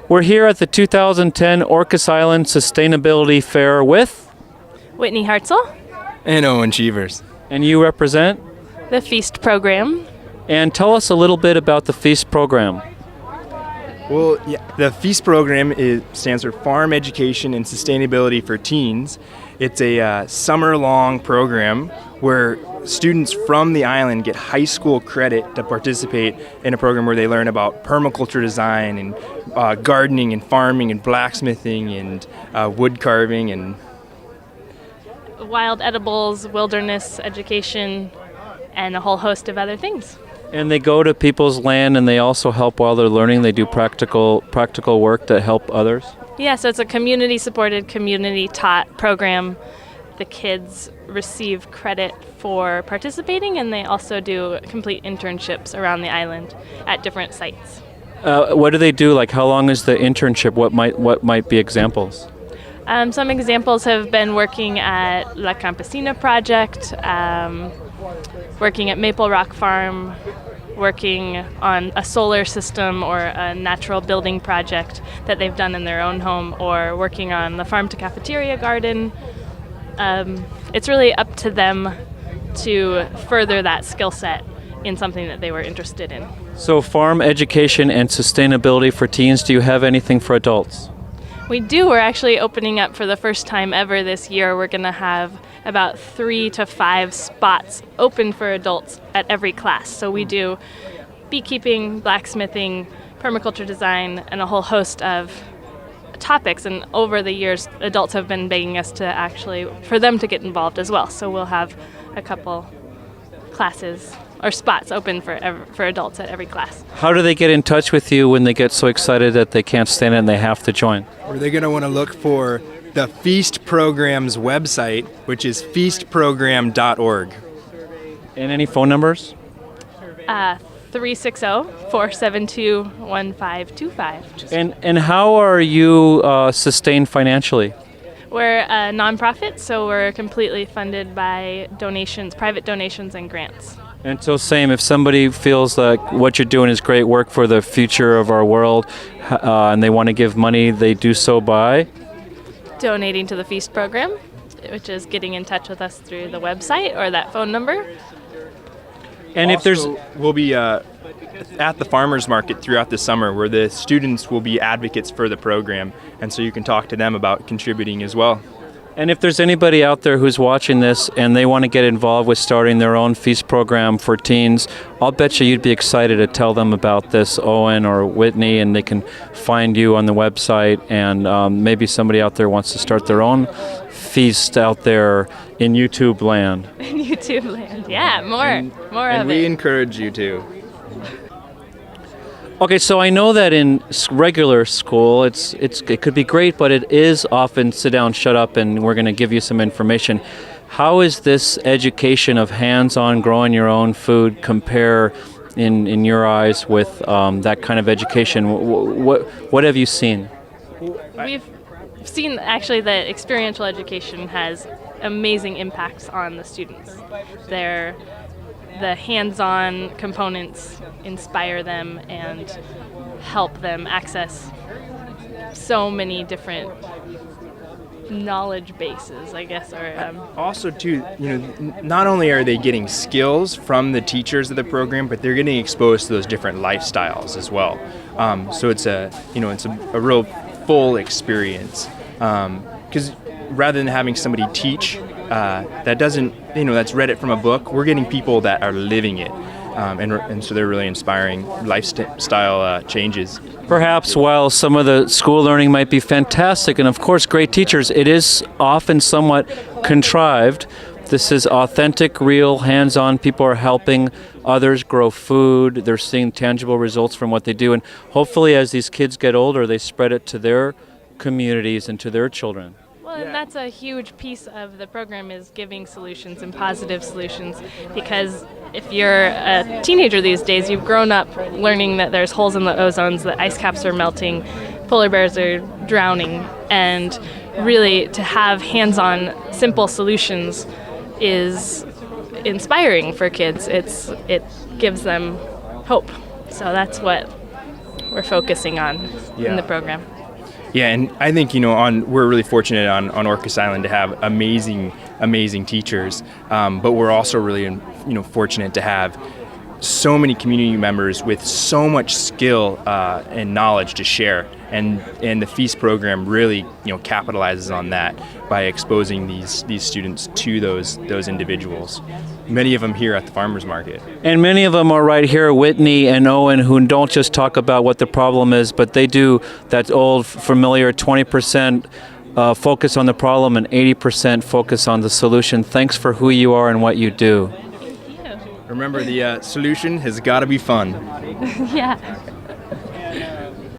We're here at the 2010 Orcas Island Sustainability Fair with Whitney Hartzell. And Owen Cheevers. And you represent? The F.E.A.S.T program. And tell us a little bit about the F.E.A.S.T program. Well, yeah, the F.E.A.S.T program stands for Farm Education and Sustainability for Teens. It's a summer-long program where students from the island get high school credit to participate in a program where they learn about permaculture design and gardening and farming and blacksmithing and wood carving and wild edibles, wilderness education, and a whole host of other things. And they go to people's land and they also help while they're learning. They do practical work to help others. Yeah, so it's a community-supported, community-taught program. The kids receive credit for participating, and they also do complete internships around the island at different sites. What do they do? Like, how long is the internship? What might be examples? Some examples have been working at La Campesina project, working at Maple Rock Farm, working on a solar system or a natural building project that they've done in their own home, or working on the farm to cafeteria garden. It's really up to them to further that skill set in something that they were interested in. So farm education and sustainability for teens, do you have anything for adults? We do. We're actually opening up for the first time ever this year. We're going to have about 3 to 5 spots open for adults at every class. So we do beekeeping, blacksmithing, permaculture design, and a whole host of topics. And over the years, adults have been begging us for them to get involved as well. So we'll have a couple classes or spots open for adults at every class. How do they get in touch with you when they get so excited that they can't stand it and they have to join? Or they're going to want to look for the F.E.A.S.T program's website, which is feastprogram.org. And any phone numbers? 360-472-1525. And how are you sustained financially? We're a nonprofit, so we're completely funded by donations, private donations and grants. And so same, if somebody feels like what you're doing is great work for the future of our world and they want to give money, they do so by? Donating to the F.E.A.S.T program, which is getting in touch with us through the website or that phone number. And also, we'll be at the farmers market throughout the summer where the students will be advocates for the program, and so you can talk to them about contributing as well. And if there's anybody out there who's watching this and they want to get involved with starting their own F.E.A.S.T program for teens, I'll bet you'd be excited to tell them about this, Owen or Whitney, and they can find you on the website, and maybe somebody out there wants to start their own F.E.A.S.T out there in YouTube land. In YouTube land, yeah, more of it. And we encourage you to. Okay, so I know that in regular school, it could be great, but it is often sit down, shut up, and we're going to give you some information. How is this education of hands-on growing your own food compare in your eyes with that kind of education? What have you seen? We've seen actually that experiential education has amazing impacts on the students. The hands-on components inspire them and help them access so many different knowledge bases, I guess. Also, too, not only are they getting skills from the teachers of the program, but they're getting exposed to those different lifestyles as well. So it's a real full experience. Because rather than having somebody teach that's read it from a book, we're getting people that are living it, and so they're really inspiring lifestyle changes. Perhaps while some of the school learning might be fantastic, and of course great teachers, it is often somewhat contrived. This is authentic, real, hands-on. People are helping others grow food. They're seeing tangible results from what they do, and hopefully as these kids get older, they spread it to their communities and to their children. Well, and that's a huge piece of the program, is giving solutions and positive solutions, because if you're a teenager these days, you've grown up learning that there's holes in the ozones, that ice caps are melting, polar bears are drowning, and really to have hands-on simple solutions is inspiring for kids. It gives them hope. So that's what we're focusing on in the program. Yeah, and I think we're really fortunate on Orcas Island to have amazing teachers, but we're also really fortunate to have so many community members with so much skill and knowledge to share, and the F.E.A.S.T program really capitalizes on that by exposing these students to those individuals. Many of them here at the farmers market. And many of them are right here, Whitney and Owen, who don't just talk about what the problem is, but they do that old familiar 20% focus on the problem and 80% focus on the solution. Thanks for who you are and what you do. Remember, the solution has got to be fun. Yeah.